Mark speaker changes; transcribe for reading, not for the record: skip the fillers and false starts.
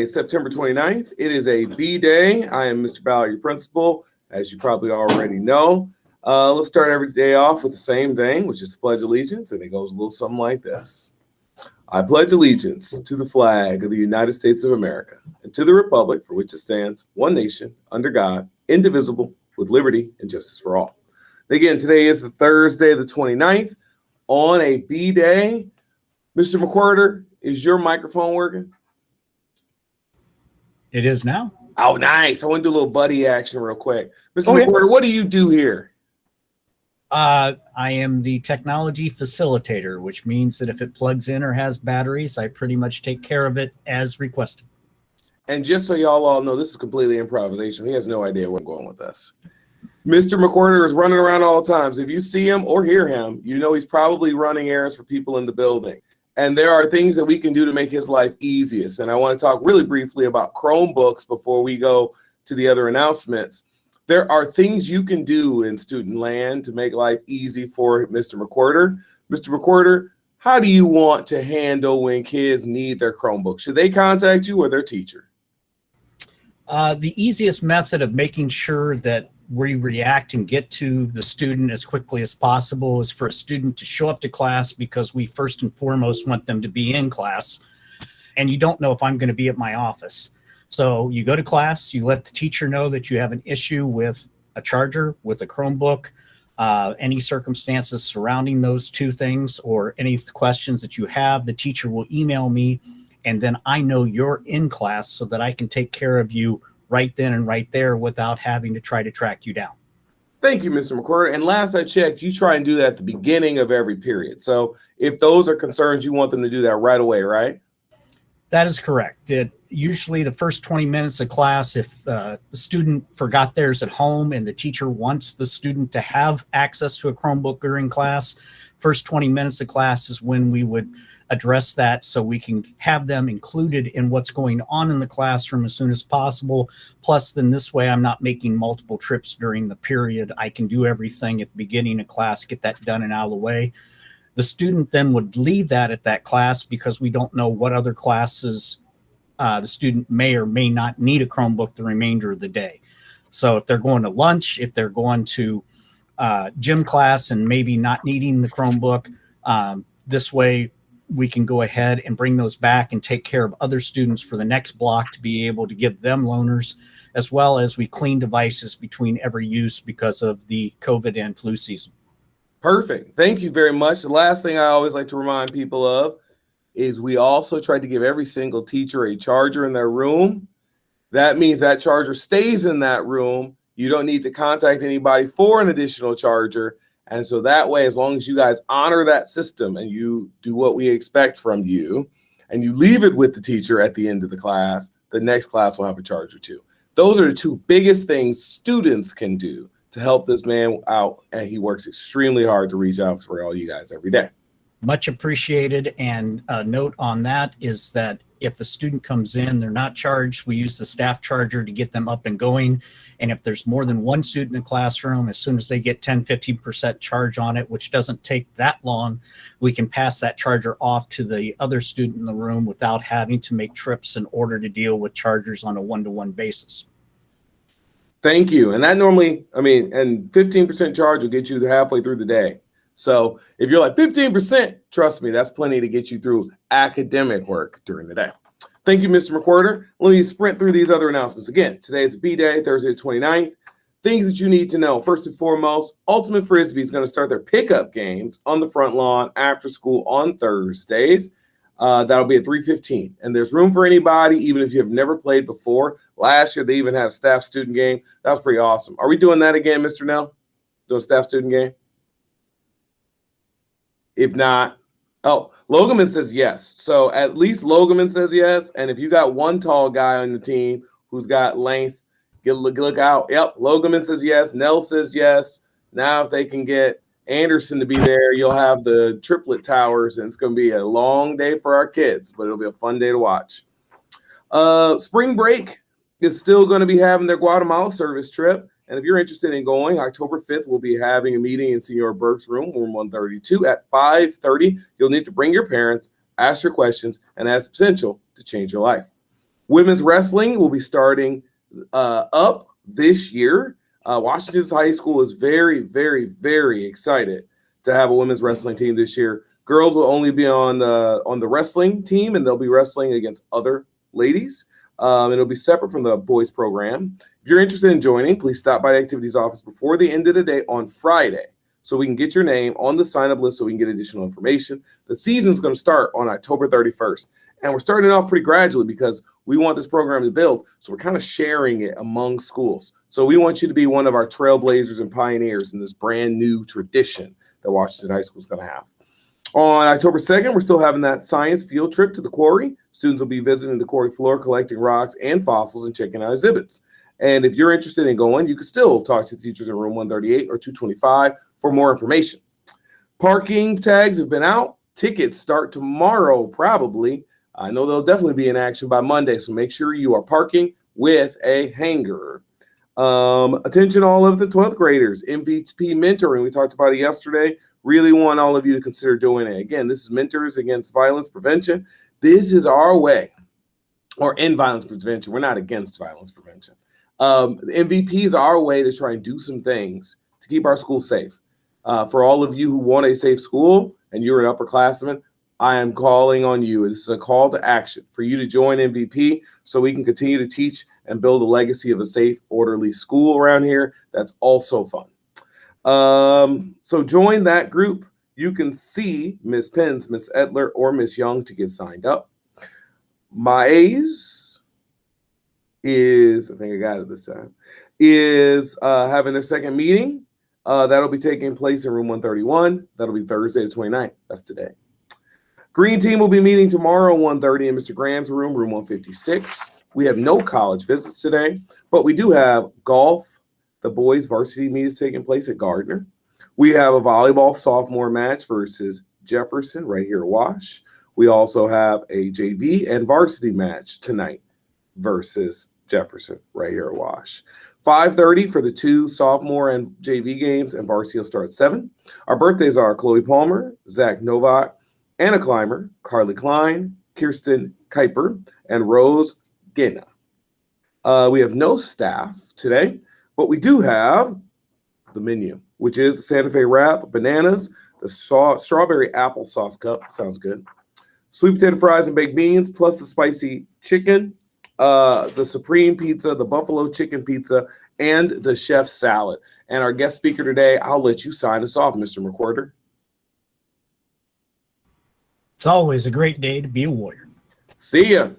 Speaker 1: September 29th. It is a B day. I am Mr. Ballard, your principal, as you probably already know. Let's start every day off with the same thing, which is the Pledge of Allegiance, and it goes a little something like this. I pledge allegiance to the flag of the United States of America and to the republic for which it stands, one nation, under God, indivisible, with liberty and justice for all. Again, today is the Thursday, the 29th, on a B day. Mr. McWhorter, is your microphone working?
Speaker 2: It is now.
Speaker 1: Oh, nice. I want to do a little buddy action real quick. Mr. McWhorter, what do you do here?
Speaker 2: I am the technology facilitator, which means that if it plugs in or has batteries, I pretty much take care of it as requested.
Speaker 1: And just so y'all all know, this is completely improvisation. He has no idea where I'm going with this. Mr. McWhorter is running around all the time. So if you see him or hear him, you know he's probably running errands for people in the building. And there are things that we can do to make his life easiest. And I want to talk really briefly about Chromebooks before we go to the other announcements. There are things you can do in student land to make life easy for Mr. McWhorter. Mr. McWhorter, how do you want to handle when kids need their Chromebook? Should they contact you or their teacher?
Speaker 2: The easiest method of making sure that we react and get to the student as quickly as possible is for a student to show up to class, because we first and foremost want them to be in class. And you don't know if I'm going to be at my office. So you go to class, you let the teacher know that you have an issue with a charger, with a Chromebook, any circumstances surrounding those two things, or any questions that you have. The teacher will email me, and then I know you're in class so that I can take care of you right then and right there without having to try to track you down.
Speaker 1: Thank you, Mr. McWhorter. And last I checked, you try and do that at the beginning of every period. So if those are concerns, you want them to do that right away, right?
Speaker 2: That is correct. Usually the first 20 minutes of class, if the student forgot theirs at home and the teacher wants the student to have access to a Chromebook during class, first 20 minutes of class is when we would address that, so we can have them included in what's going on in the classroom as soon as possible. Plus, then this way I'm not making multiple trips during the period. I can do everything at the beginning of class, get that done and out of the way. The student then would leave that at that class, because we don't know what other classes the student may or may not need a Chromebook the remainder of the day. So if they're going to lunch, if they're going to gym class and maybe not needing the Chromebook, this way we can go ahead and bring those back and take care of other students for the next block to be able to give them loaners, as well as we clean devices between every use because of the COVID and flu season.
Speaker 1: Perfect. Thank you very much. The last thing I always like to remind people of is we also try to give every single teacher a charger in their room. That means that charger stays in that room. You don't need to contact anybody for an additional charger. And so that way, as long as you guys honor that system and you do what we expect from you, and you leave it with the teacher at the end of the class, the next class will have a charger too. Those are the two biggest things students can do to help this man out. And he works extremely hard to reach out for all you guys every day.
Speaker 2: Much appreciated. And a note on that is that if a student comes in, they're not charged. We use the staff charger to get them up and going. And if there's more than one student in the classroom, as soon as they get 10-15% charge on it, which doesn't take that long, we can pass that charger off to the other student in the room without having to make trips in order to deal with chargers on a one-to-one basis.
Speaker 1: Thank you. And that normally, and 15% charge will get you halfway through the day. So if you're like 15%, trust me, that's plenty to get you through academic work during the day. Thank you, Mr. McWhorter. Let me sprint through these other announcements. Again, today is B-Day, Thursday, 29th. Things that you need to know. First and foremost, Ultimate Frisbee is going to start their pickup games on the front lawn after school on Thursdays. That'll be at 3:15. And there's room for anybody, even if you have never played before. Last year, they even had a staff-student game. That was pretty awesome. Are we doing that again, Mr. Nell? Doing a staff-student game? If not, Logaman says yes. So at least Logaman says yes. And if you got one tall guy on the team who's got length, look out. Yep, Logaman says yes. Nell says yes. Now if they can get Anderson to be there, you'll have the triplet towers, and it's going to be a long day for our kids, but it'll be a fun day to watch. Spring break is still going to be having their Guatemala service trip. And if you're interested in going, October 5th, we'll be having a meeting in Senor Burke's room 132 at 5:30. You'll need to bring your parents, ask your questions, and has the potential to change your life. Women's wrestling will be starting up this year. Washington's High School is very, very, very excited to have a women's wrestling team this year. Girls will only be on the wrestling team, and they'll be wrestling against other ladies. And it'll be separate from the boys program. If you're interested in joining, please stop by the activities office before the end of the day on Friday so we can get your name on the sign-up list so we can get additional information. The season's going to start on October 31st. And we're starting off pretty gradually because we want this program to build. So we're kind of sharing it among schools. So we want you to be one of our trailblazers and pioneers in this brand new tradition that Washington High School is going to have. On October 2nd, we're still having that science field trip to the quarry. Students will be visiting the quarry floor, collecting rocks and fossils and checking out exhibits. And if you're interested in going, you can still talk to teachers in room 138 or 225 for more information. Parking tags have been out. Tickets start tomorrow, probably. I know they'll definitely be in action by Monday, so make sure you are parking with a hanger. Attention all of the 12th graders, MVP mentoring. We talked about it yesterday. Really want all of you to consider doing it. Again, this is Mentors Against Violence Prevention. This is our way, or in violence prevention. We're not against violence prevention. The MVP is our way to try and do some things to keep our schools safe. For all of you who want a safe school and you're an upperclassman, I am calling on you. This is a call to action for you to join MVP so we can continue to teach and build a legacy of a safe, orderly school around here. That's also fun. So join that group. You can see Miss Pence, Miss Edler, or Miss Young to get signed up. My A's is, I think I got it this time, is having their second meeting. That'll be taking place in room 131. That'll be Thursday the 29th. That's today. Green team will be meeting tomorrow, 1:30 in Mr. Graham's room, room 156. We have no college visits today, but we do have golf. The boys varsity meet is taking place at Gardner. We have a volleyball sophomore match versus Jefferson right here at Wash. We also have a JV and varsity match tonight versus Jefferson right here at Wash. 5:30 for the two sophomore and JV games, and varsity will start at 7. Our birthdays are Chloe Palmer, Zach Novak, Anna Clymer, Carly Klein, Kirsten Kuiper, and Rose Gena. We have no staff today, but we do have the menu, which is the Santa Fe wrap, bananas, the strawberry applesauce cup, sounds good, sweet potato fries and baked beans, plus the spicy chicken, the supreme pizza, the buffalo chicken pizza, and the chef's salad. And our guest speaker today, I'll let you sign us off, Mr. McWhorter.
Speaker 2: It's always a great day to be a warrior.
Speaker 1: See ya.